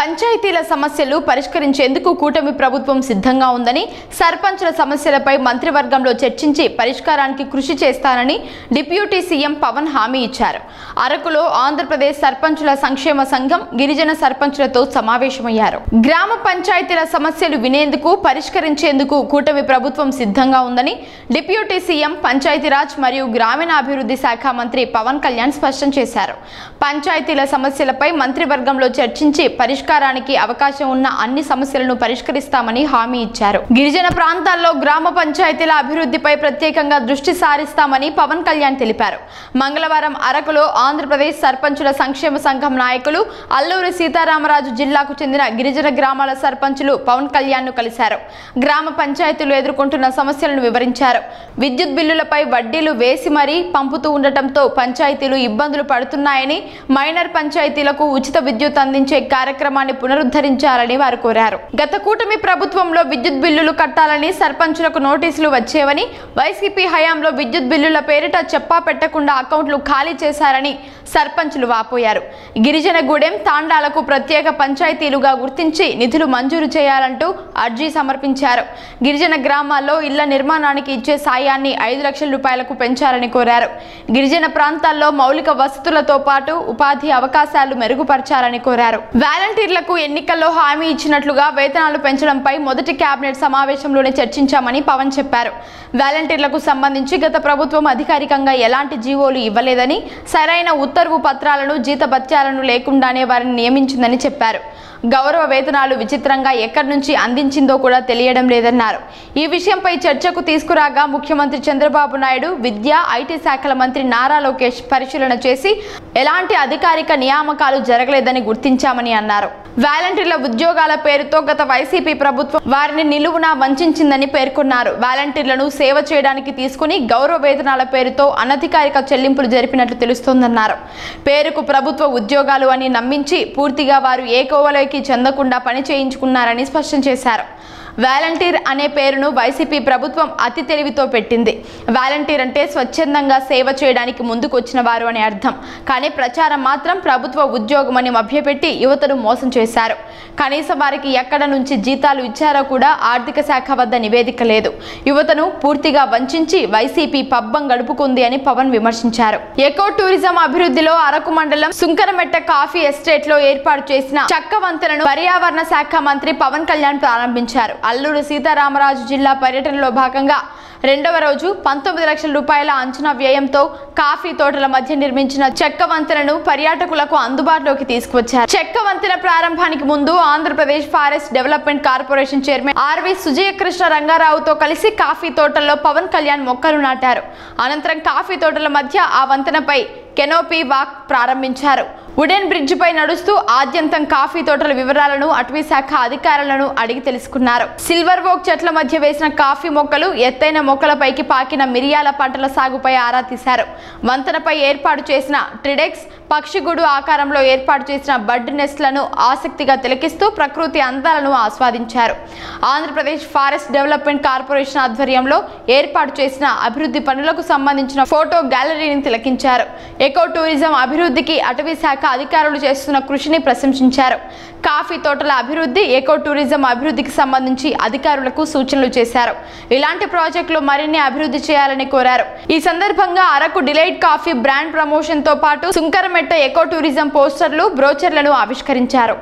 పంచాయతీల సమస్యలు పరిష్కరించేందుకు కూటమి ప్రభుత్వం సిద్ధంగా ఉందని, సర్పంచుల సమస్యలపై మంత్రివర్గంలో చర్చించి పరిష్కారానికి కృషి చేస్తానని డిప్యూటీ సీఎం పవన్ హామీ ఇచ్చారు. అరకులో ఆంధ్రప్రదేశ్ సర్పంచుల సంక్షేమ సంఘం గిరిజన సర్పంచులతో సమావేశమయ్యారు. గ్రామ పంచాయతీల సమస్యలు వినేందుకు, పరిష్కరించేందుకు కూటమి ప్రభుత్వం సిద్ధంగా ఉందని డిప్యూటీ సీఎం పంచాయతీరాజ్ మరియు గ్రామీణాభివృద్ధి శాఖ మంత్రి పవన్ కళ్యాణ్ స్పష్టం చేశారు. పంచాయతీల సమస్యలపై మంత్రివర్గంలో చర్చించి పరిష్కారానికి అవకాశం ఉన్న అన్ని సమస్యలను పరిష్కరిస్తామని హామీ ఇచ్చారు. గిరిజన ప్రాంతాల్లో గ్రామ పంచాయతీల అభివృద్ధిపై ప్రత్యేకంగా దృష్టి సారిస్తామని పవన్ కళ్యాణ్ తెలిపారు. మంగళవారం అరకులో ఆంధ్రప్రదేశ్ సర్పంచుల సంక్షేమ సంఘం నాయకులు, అల్లూరి సీతారామరాజు జిల్లాకు చెందిన గిరిజన గ్రామాల సర్పంచులు పవన్ కళ్యాణ్ ను కలిశారు. గ్రామ పంచాయతీలు ఎదుర్కొంటున్న సమస్యలను వివరించారు. విద్యుత్ బిల్లులపై వడ్డీలు వేసి మరీ పంపుతూ ఉండటంతో పంచాయతీలు ఇబ్బందులు పడుతున్నాయని, మైనర్ పంచాయతీలకు ఉచిత విద్యుత్ అందించే కార్యక్రమాన్ని పునరుద్ధరించాలని వారు కోరారు. గత కూటమి ప్రభుత్వంలో విద్యుత్ బిల్లులు కట్టాలని సర్పంచులకు నోటీసులు వచ్చేవని, వైసీపీ హయాంలో విద్యుత్ బిల్లుల పేరిట చెప్పా పెట్టకుండా అకౌంట్లు ఖాళీ చేశారని సర్పంచులు వాపోయారు. గిరిజన గూడెం తాండాలకు ప్రత్యేక పంచాయతీలుగా గుర్తించి నిధులు మంజూరు చేయాలంటూ అర్జీ సమర్పించారు. గిరిజన గ్రామాల్లో ఇళ్ల నిర్మాణానికి ఇచ్చే సాయాన్ని 5 లక్షల రూపాయలకు పెంచాలని కోరారు. గిరిజన ప్రాంతాల్లో మౌలిక వసతులతో పాటు ఉపాధి అవకాశాలు మెరుగుపరచాలని కోరారు. వాలంటీర్లకు ఎన్నికల్లో హామీ ఇచ్చినట్లుగా వేతనాలు పెంచడంపై మొదటి కేబినెట్ సమావేశంలోనే చర్చించామని పవన్ చెప్పారు. వాలంటీర్లకు సంబంధించి గత ప్రభుత్వం అధికారికంగా ఎలాంటి జీవోలు ఇవ్వలేదని, సరైన ఉత్తర్వు పత్రాలను, జీతభత్యాలను లేకుండానే వారిని నియమించిందని చెప్పారు. గౌరవ వేతనాలు విచిత్రంగా ఎక్కడి నుంచి అందించిందో కూడా తెలియడం లేదన్నారు. ఈ విషయంపై చర్చకు తీసుకురాగా ముఖ్యమంత్రి చంద్రబాబు నాయుడు, విద్యా, ఐటీ శాఖల మంత్రి నారా లోకేష్ పరిశీలన చేసి ఎలాంటి అధికారిక నియామకాలు జరగలేదని గుర్తించామని అన్నారు. వాలంటీర్ల ఉద్యోగాల పేరుతో గత వైసీపీ ప్రభుత్వం వారిని నిలువునా వంచిందని పేర్కొన్నారు. వాలంటీర్లను సేవ చేయడానికి తీసుకుని గౌరవ వేతనాల పేరుతో అనధికారిక చెల్లింపులు జరిపినట్లు తెలుస్తోందన్నారు. పేరుకు ప్రభుత్వ ఉద్యోగాలు అని నమ్మించి పూర్తిగా వారు ఏ కోవలోకి చెందకుండా పని చేయించుకున్నారని స్పష్టం చేశారు. వాలంటీర్ అనే పేరును వైసీపీ ప్రభుత్వం అతి తెలివితో పెట్టింది. వాలంటీర్ అంటే స్వచ్ఛందంగా సేవ చేయడానికి ముందుకు వచ్చిన వారు అని అర్థం. కానీ ప్రచారం మాత్రం ప్రభుత్వ ఉద్యోగం అని మభ్యపెట్టి యువతను మోసం చేశారు. కనీసం వారికి ఎక్కడ నుంచి జీతాలు ఇచ్చారో కూడా ఆర్థిక శాఖ వద్ద నివేదిక లేదు. యువతను పూర్తిగా వంచించి వైసీపీ పబ్బం గడుపుకుంది అని పవన్ విమర్శించారు. ఎకో టూరిజం అభివృద్ధిలో అరకు మండలం సుంకరమెట్ట కాఫీ ఎస్టేట్ లో ఏర్పాటు చేసిన చెక్క వంతెనను పర్యావరణ శాఖ మంత్రి పవన్ కళ్యాణ్ ప్రారంభించారు. అల్లూరి సీతారామరాజు జిల్లా పర్యటనలో భాగంగా 2వ రోజు 19 లక్షల రూపాయల అంచనా వ్యయంతో కాఫీ తోటల మధ్య నిర్మించిన చెక్క వంతెనను పర్యాటకులకు అందుబాటులోకి తీసుకువచ్చారు. చెక్క వంతెన ప్రారంభానికి ముందు Andhra Pradesh forest development corporation chairman RV Sujay Krishna రంగారావుతో కలిసి కాఫీ తోటల్లో పవన్ కళ్యాణ్ మొక్కలు నాటారు. అనంతరం కాఫీ తోటల మధ్య ఆ వంతెనపై కెనోపీ వాక్ ప్రారంభించారు. వుడెన్ బ్రిడ్జ్ పై నడుస్తూ ఆద్యంతం కాఫీ తోటల వివరాలను అటవీ శాఖ అధికారులను అడిగి తెలుసుకున్నారు. సిల్వర్ ఓక్ చెట్ల మధ్య వేసిన కాఫీ మొక్కలు, ఎత్తైన మొక్కలపైకి పాకిన మిరియాల పంటల సాగుపై ఆరా తీశారు. వంతెనపై ఏర్పాటు చేసిన ట్రిడెక్స్ పక్షిగూడు ఆకారంలో ఏర్పాటు చేసిన బర్డ్ నెస్ట్లను ఆసక్తిగా తిలకిస్తూ ప్రకృతి అందాలను ఆస్వాదించారు. ఆంధ్రప్రదేశ్ ఫారెస్ట్ డెవలప్మెంట్ కార్పొరేషన్ ఆధ్వర్యంలో ఏర్పాటు చేసిన అభివృద్ధి పనులకు సంబంధించిన ఫోటో గ్యాలరీని తిలకించారు. ఎకో టూరిజం అభివృద్ధికి అటవీ శాఖ అధికారులు చేస్తున్న కృషిని ప్రశంసించారు. కాఫీ తోటల అభివృద్ధి, ఎకో టూరిజం అభివృద్ధికి సంబంధించి అధికారులకు సూచనలు చేశారు. ఇలాంటి ప్రాజెక్టులు మరిన్ని అభివృద్ధి చేయాలని కోరారు. ఈ సందర్భంగా Araku delight coffee brand promotion తో పాటు సుంకరమెట్ట ఎకో టూరిజం పోస్టర్లు, బ్రోచర్లను ఆవిష్కరించారు.